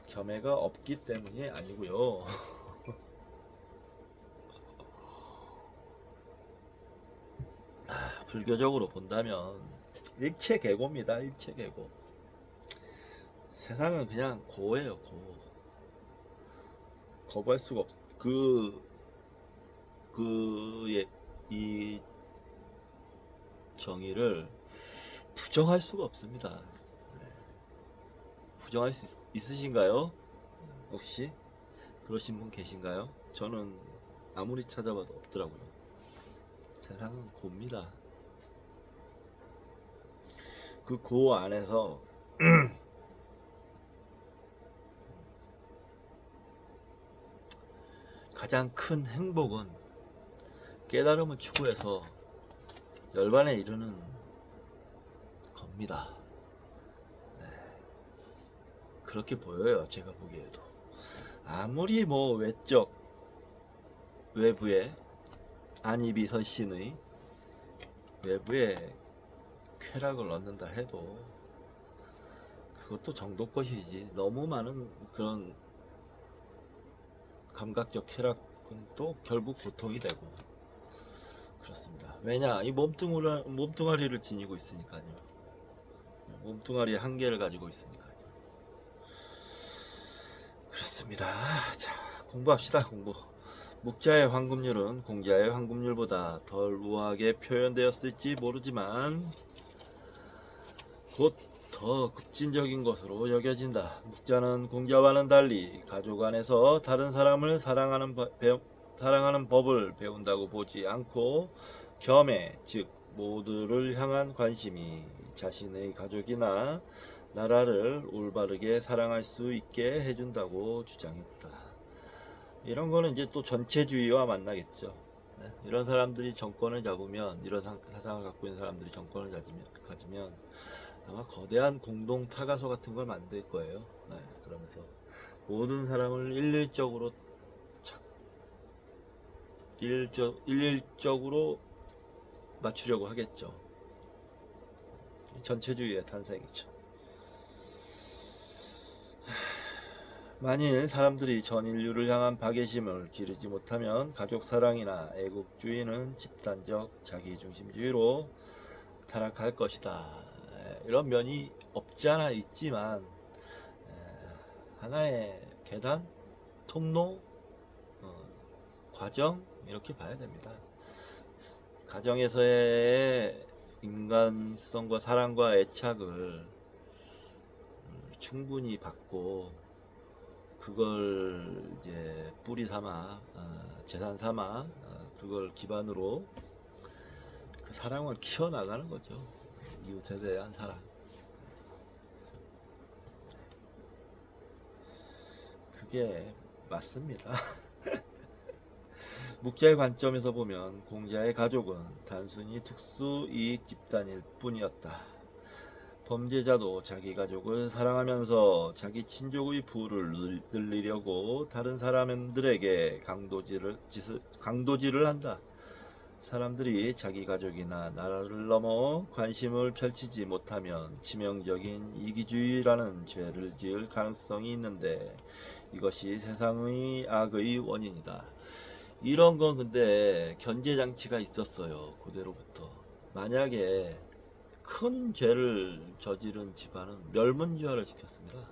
겸해가 없기 때문이 아니고요. 불교적으로 본다면 일체계고입니다. 일체계고. 세상은 그냥 고예요. 고. 거부할 수가 없어. 이 정의를 부정할 수가 없습니다. 부정할 수 있으신가요? 혹시 그러신 분 계신가요? 저는 아무리 찾아봐도 없더라고요. 세상은 고입니다. 그 고 안에서 가장 큰 행복은 깨달음을 추구해서 열반에 이르는 겁니다. 네. 그렇게 보여요. 제가 보기에도. 아무리 뭐 외부에 안입이 설신의 외부에 쾌락을 얻는다 해도 그것도 정도 것이지, 너무 많은 그런 감각적 쾌락은 또 결국 고통이 되고 그렇습니다. 왜냐, 이 몸뚱아리를 지니고 있으니까요. 몸뚱아리의 한계를 가지고 있으니까요. 그렇습니다. 자, 공부합시다. 공부. 묵자의 황금률은 공자의 황금률보다 덜 우아하게 표현되었을지 모르지만 곧 더 급진적인 것으로 여겨진다. 묵자는 공자와는 달리 가족 안에서 다른 사람을 사랑하는 법을 배운다고 보지 않고 겸해, 즉 모두를 향한 관심이 자신의 가족이나 나라를 올바르게 사랑할 수 있게 해준다고 주장했다. 이런 거는 이제 또 전체주의와 만나겠죠. 네? 이런 사람들이 정권을 잡으면, 이런 사상을 갖고 있는 사람들이 정권을 가지면 아마 거대한 공동 타가소 같은 걸 만들 거예요. 네, 그러면서 모든 사람을 일률적으로 맞추려고 하겠죠. 전체주의의 탄생이죠. 만일 사람들이 전 인류를 향한 박애심을 기르지 못하면 가족 사랑이나 애국주의는 집단적 자기중심주의로 타락할 것이다. 이런 면이 없지 않아 있지만 하나의 계단, 통로, 과정, 이렇게 봐야 됩니다. 가정에서의 인간성과 사랑과 애착을 충분히 받고 그걸 이제 뿌리 삼아, 재산 삼아, 그걸 기반으로 그 사랑을 키워나가는 거죠. 이웃에 대한 사랑. 그게 맞습니다. 묵자의 관점에서 보면 공자의 가족은 단순히 특수 이익 집단일 뿐이었다. 범죄자도 자기 가족을 사랑하면서 자기 친족의 부를 늘리려고 다른 사람들에게 강도질을 한다. 사람들이 자기 가족이나 나라를 넘어 관심을 펼치지 못하면 치명적인 이기주의라는 죄를 지을 가능성이 있는데 이것이 세상의 악의 원인이다. 이런 건 근데 견제장치가 있었어요. 그대로부터. 만약에 큰 죄를 저지른 집안은 멸문지화를 시켰습니다.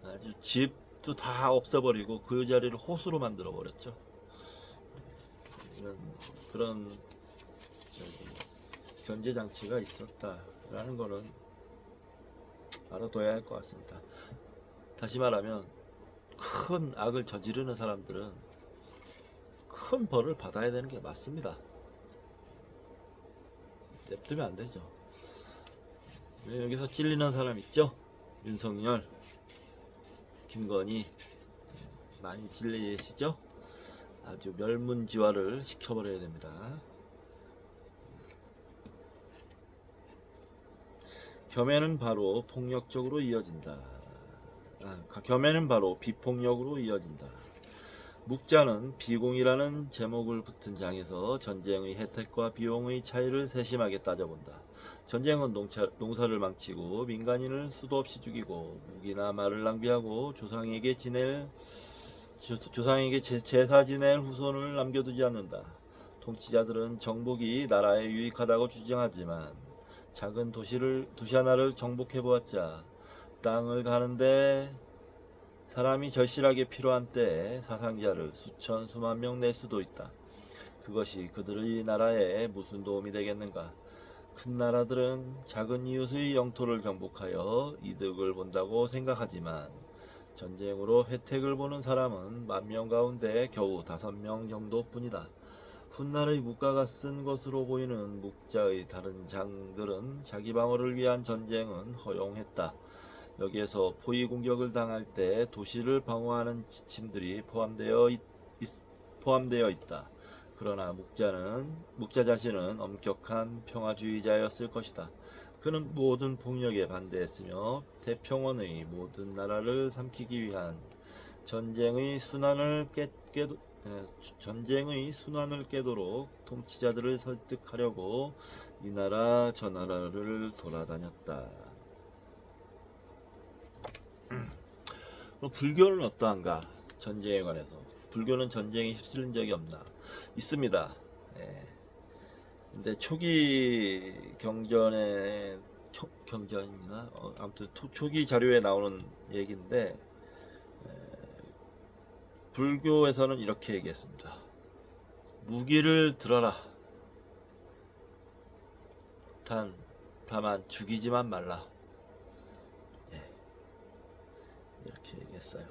아주 집도 다 없애버리고 그 자리를 호수로 만들어 버렸죠. 이런 그런 견제장치가 있었다라는 거는 알아둬야 할 것 같습니다. 다시 말하면 큰 악을 저지르는 사람들은 큰 벌을 받아야 되는 게 맞습니다. 냅두면 안 되죠. 여기서 찔리는 사람 있죠? 윤석열, 김건희 많이 찔리시죠? 아주 멸문지화를 시켜버려야 됩니다. 겸해는 바로 폭력적으로 이어진다. 겸해는 바로 비폭력으로 이어진다. 묵자는 비공이라는 제목을 붙은 장에서 전쟁의 혜택과 비용의 차이를 세심하게 따져본다. 전쟁은 농사를 망치고 민간인을 수도 없이 죽이고 무기나 말을 낭비하고 조상에게 제사 지낼 후손을 남겨두지 않는다. 통치자들은 정복이 나라에 유익하다고 주장하지만 작은 도시 하나를 정복해보았자 땅을 가는데 사람이 절실하게 필요한 때에 사상자를 수천 수만 명 낼 수도 있다. 그것이 그들의 나라에 무슨 도움이 되겠는가? 큰 나라들은 작은 이웃의 영토를 정복하여 이득을 본다고 생각하지만 전쟁으로 혜택을 보는 사람은 10,000명 가운데 겨우 5명 정도뿐이다. 훗날의 묵가가 쓴 것으로 보이는 묵자의 다른 장들은 자기 방어를 위한 전쟁은 허용했다. 여기에서 포위 공격을 당할 때 도시를 방어하는 지침들이 포함되어 있다. 그러나 묵자 자신은 엄격한 평화주의자였을 것이다. 그는 모든 폭력에 반대했으며 대평원의 모든 나라를 삼키기 위한 전쟁의 순환을 깨도록 통치자들을 설득하려고 이 나라 저 나라를 돌아다녔다. 불교는 어떠한가? 전쟁에 관해서 불교는 전쟁에 휩쓸린 적이 없나? 있습니다. 예. 근데 초기 경전이나 아무튼 초기 자료에 나오는 얘기인데 불교에서는 이렇게 얘기했습니다. 무기를 들어라. 다만 죽이지만 말라. 이렇게 얘기했어요.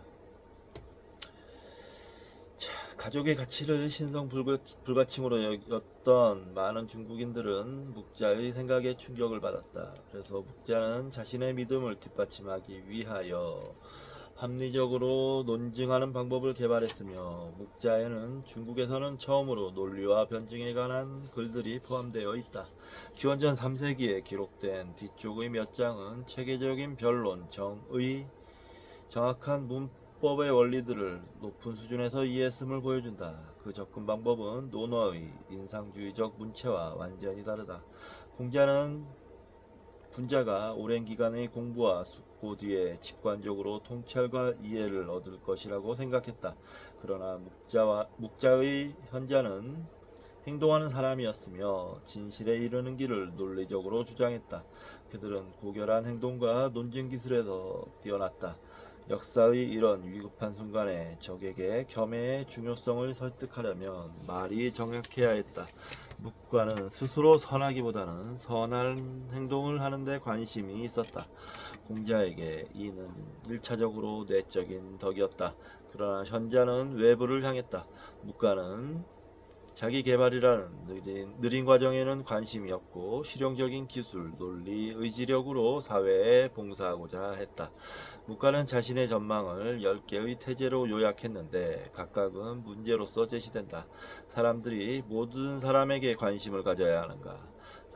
자, 가족의 가치를 신성 불가침으로 여겼던 많은 중국인들은 묵자의 생각에 충격을 받았다. 그래서 묵자는 자신의 믿음을 뒷받침하기 위하여 합리적으로 논증하는 방법을 개발했으며 묵자에는 중국에서는 처음으로 논리와 변증에 관한 글들이 포함되어 있다. 기원전 3세기에 기록된 뒤쪽의 몇 장은 체계적인 변론, 정확한 문법의 원리들을 높은 수준에서 이해했음을 보여준다. 그 접근 방법은 논어의 인상주의적 문체와 완전히 다르다. 군자가 오랜 기간의 공부와 숙고 뒤에 직관적으로 통찰과 이해를 얻을 것이라고 생각했다. 그러나 묵자의 현자는 행동하는 사람이었으며 진실에 이르는 길을 논리적으로 주장했다. 그들은 고결한 행동과 논증 기술에서 뛰어났다. 역사의 이런 위급한 순간에 적에게 겸해의 중요성을 설득하려면 말이 정확해야 했다. 묵과는 스스로 선하기보다는 선한 행동을 하는 데 관심이 있었다. 공자에게 이는 1차적으로 내적인 덕이었다. 그러나 현자는 외부를 향했다. 묵과는 자기 개발이라는 느린 과정에는 관심이 없고 실용적인 기술, 논리, 의지력으로 사회에 봉사하고자 했다. 묵가는 자신의 전망을 10개의 태제로 요약했는데 각각은 문제로서 제시된다. 사람들이 모든 사람에게 관심을 가져야 하는가?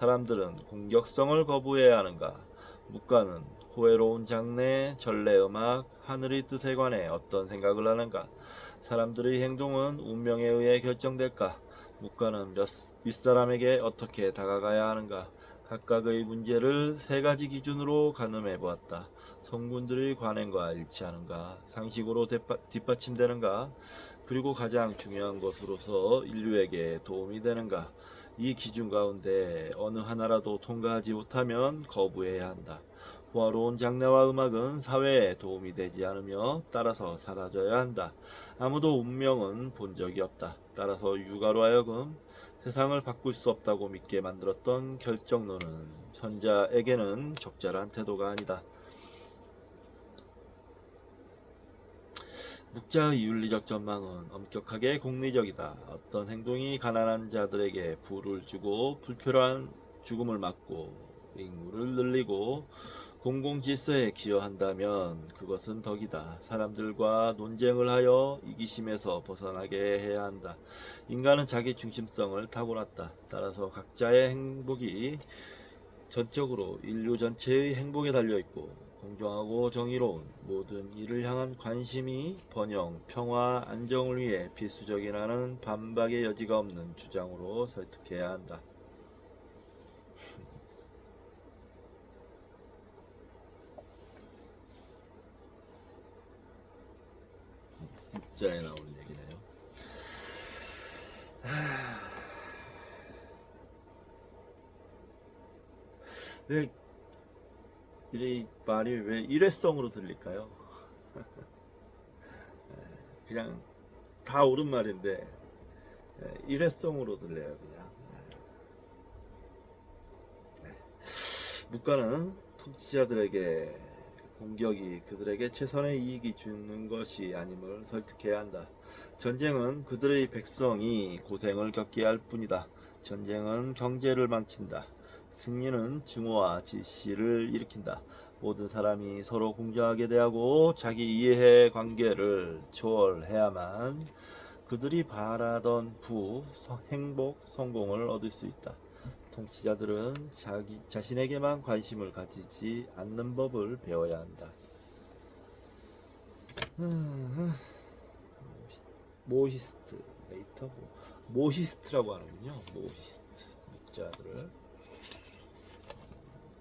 사람들은 공격성을 거부해야 하는가? 묵가는 호외로운 장래, 전래음악, 하늘의 뜻에 관해 어떤 생각을 하는가? 사람들의 행동은 운명에 의해 결정될까? 묵가는 윗사람에게 어떻게 다가가야 하는가? 각각의 문제를 3가지 기준으로 가늠해 보았다. 성군들의 관행과 일치하는가? 상식으로 뒷받침되는가? 그리고 가장 중요한 것으로서 인류에게 도움이 되는가? 이 기준 가운데 어느 하나라도 통과하지 못하면 거부해야 한다. 호화로운 장르와 음악은 사회에 도움이 되지 않으며 따라서 사라져야 한다. 아무도 운명은 본 적이 없다. 따라서 유가로 하여금 세상을 바꿀 수 없다고 믿게 만들었던 결정론은 현자에게는 적절한 태도가 아니다. 묵자의 윤리적 전망은 엄격하게 공리적이다. 어떤 행동이 가난한 자들에게 부를 주고 불필요한 죽음을 막고 인구를 늘리고 공공질서에 기여한다면 그것은 덕이다. 사람들과 논쟁을 하여 이기심에서 벗어나게 해야 한다. 인간은 자기 중심성을 타고났다. 따라서 각자의 행복이 전적으로 인류 전체의 행복에 달려있고 공정하고 정의로운 모든 일을 향한 관심이 번영, 평화, 안정을 위해 필수적이라는 반박의 여지가 없는 주장으로 설득해야 한다. 묵자에 나오는 얘기네요. 왜 이 말이 왜 일회성으로 들릴까요? 그냥 다 옳은 말인데 일회성으로 들려요. 그냥 묵가는 통치자들에게 공격이 그들에게 최선의 이익이 주는 것이 아님을 설득해야 한다. 전쟁은 그들의 백성이 고생을 겪게 할 뿐이다. 전쟁은 경제를 망친다. 승리는 증오와 질시를 일으킨다. 모든 사람이 서로 공정하게 대하고 자기 이해 관계를 초월해야만 그들이 바라던 행복, 성공을 얻을 수 있다. 통치자들은 자신에게만 관심을 가지지 않는 법을 배워야 한다. 모시스트, 모시스트라고 하는군요. 모시스트, 묵자들을.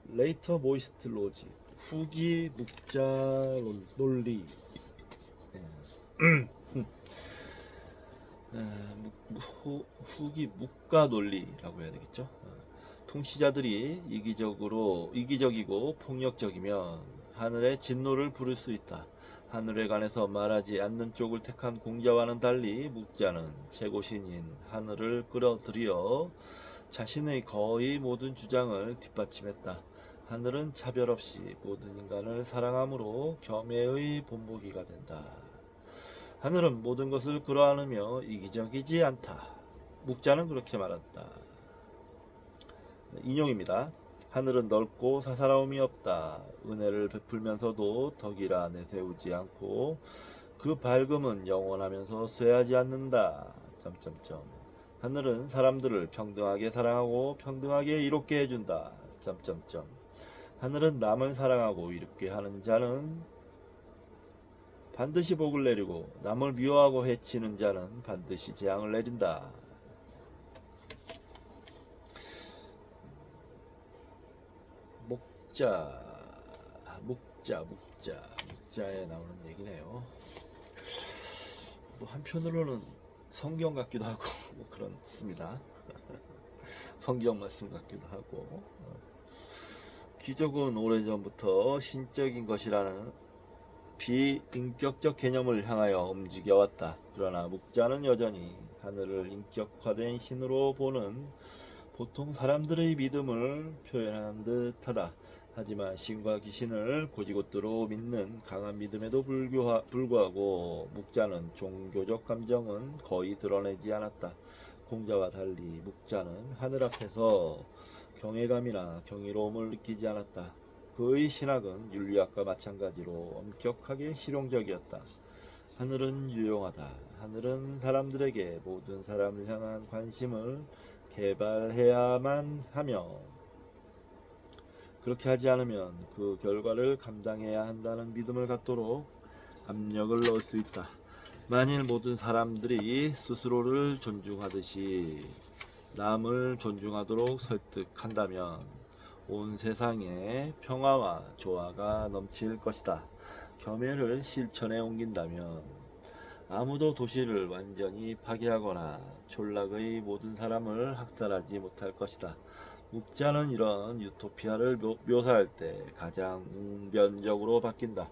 레이터 모이스트 로지, 후기 묵자 논리. 후기 묵가 논리라고 해야 되겠죠. 통치자들이 이기적이고 폭력적이면 하늘의 진노를 부를 수 있다. 하늘에 관해서 말하지 않는 쪽을 택한 공자와는 달리 묵자는 최고신인 하늘을 끌어들여 자신의 거의 모든 주장을 뒷받침했다. 하늘은 차별 없이 모든 인간을 사랑함으로 겸해의 본보기가 된다. 하늘은 모든 것을 끌어안으며 이기적이지 않다. 묵자는 그렇게 말한다. 인용입니다. 하늘은 넓고 사사로움이 없다. 은혜를 베풀면서도 덕이라 내세우지 않고 그 밝음은 영원하면서 쇠하지 않는다. 하늘은 사람들을 평등하게 사랑하고 평등하게 이롭게 해준다. 하늘은 남을 사랑하고 이롭게 하는 자는 반드시 복을 내리고 남을 미워하고 해치는 자는 반드시 재앙을 내린다. 묵자에 나오는 얘기네요. 뭐 한편으로는 성경 같기도 하고 뭐 그렇습니다. 성경 말씀 같기도 하고. 귀족은 오래전부터 신적인 것이라는 비인격적 개념을 향하여 움직여왔다. 그러나 묵자는 여전히 하늘을 인격화된 신으로 보는 보통 사람들의 믿음을 표현한 듯하다. 하지만 신과 귀신을 고지곳대로 믿는 강한 믿음에도 불구하고 묵자는 종교적 감정은 거의 드러내지 않았다. 공자와 달리 묵자는 하늘 앞에서 경외감이나 경이로움을 느끼지 않았다. 그의 신학은 윤리학과 마찬가지로 엄격하게 실용적이었다. 하늘은 유용하다. 하늘은 사람들에게 모든 사람을 향한 관심을 개발해야만 하며 그렇게 하지 않으면 그 결과를 감당해야 한다는 믿음을 갖도록 압력을 넣을 수 있다. 만일 모든 사람들이 스스로를 존중하듯이 남을 존중하도록 설득한다면 온 세상에 평화와 조화가 넘칠 것이다. 겸해를 실천에 옮긴다면 아무도 도시를 완전히 파괴하거나 촌락의 모든 사람을 학살하지 못할 것이다. 묵자는 이런 유토피아를 묘사할 때 가장 웅변적으로 바뀐다.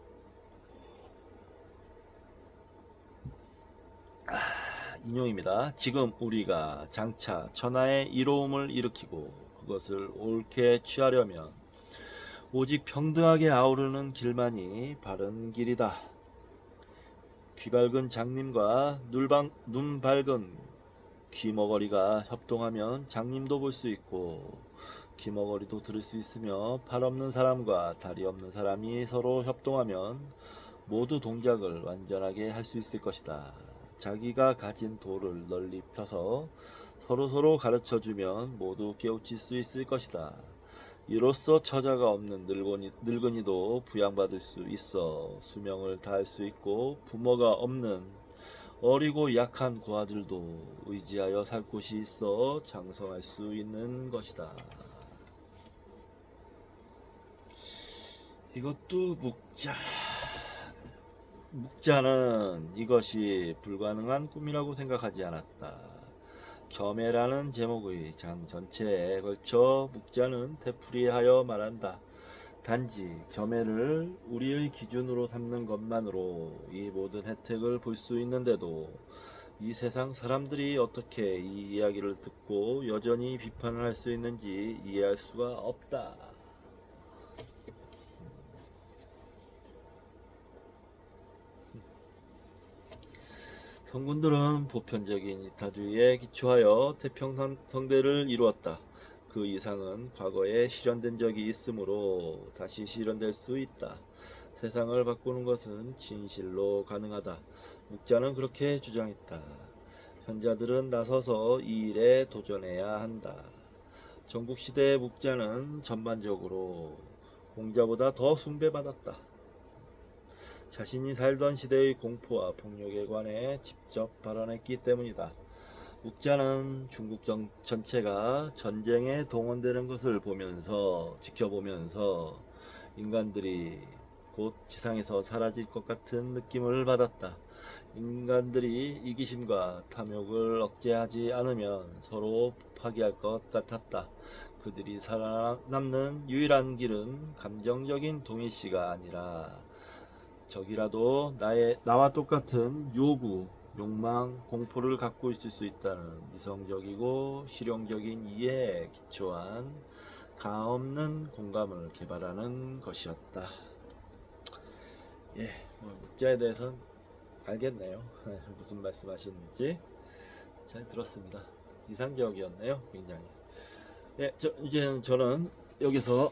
인용입니다. 지금 우리가 장차 천하의 이로움을 일으키고 그것을 옳게 취하려면 오직 평등하게 아우르는 길만이 바른 길이다. 귀 밝은 장님과 눈 밝은 귀머거리가 협동하면 장님도 볼 수 있고 귀머거리도 들을 수 있으며 팔 없는 사람과 다리 없는 사람이 서로 협동하면 모두 동작을 완전하게 할 수 있을 것이다. 자기가 가진 도를 널리 펴서 서로 가르쳐주면 모두 깨우칠 수 있을 것이다. 이로써 처자가 없는 늙은이도 부양받을 수 있어 수명을 다할 수 있고, 부모가 없는 어리고 약한 고아들도 의지하여 살 곳이 있어 장성할 수 있는 것이다. 이것도 묵자는 이것이 불가능한 꿈이라고 생각하지 않았다. 겸해라는 제목의 장 전체에 걸쳐 묵자는 되풀이하여 말한다. 단지 겸해를 우리의 기준으로 삼는 것만으로 이 모든 혜택을 볼 수 있는데도 이 세상 사람들이 어떻게 이 이야기를 듣고 여전히 비판을 할 수 있는지 이해할 수가 없다. 성군들은 보편적인 이타주의에 기초하여 태평성대를 이루었다. 그 이상은 과거에 실현된 적이 있으므로 다시 실현될 수 있다. 세상을 바꾸는 것은 진실로 가능하다. 묵자는 그렇게 주장했다. 현자들은 나서서 이 일에 도전해야 한다. 전국시대의 묵자는 전반적으로 공자보다 더 숭배받았다. 자신이 살던 시대의 공포와 폭력에 관해 직접 발언했기 때문이다. 묵자는 중국 전체가 전쟁에 동원되는 것을 지켜보면서 인간들이 곧 지상에서 사라질 것 같은 느낌을 받았다. 인간들이 이기심과 탐욕을 억제하지 않으면 서로 파괴할 것 같았다. 그들이 살아남는 유일한 길은 감정적인 동일시가 아니라 적이라도 나와 똑같은 요구, 욕망, 공포를 갖고 있을 수 있다는 이성적이고 실용적인 이해에 기초한 가없는 공감을 개발하는 것이었다. 묵자에 대해서는 알겠네요. 무슨 말씀하시는지 잘 들었습니다. 이상적이었네요, 굉장히. 이제 저는 여기서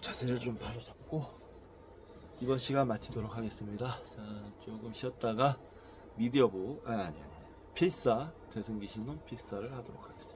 자세를 좀 바로 잡고 이번 시간 마치도록 하겠습니다. 자, 조금 쉬었다가 미디어부 필사, 되승기 씨는 필사를 하도록 하겠습니다.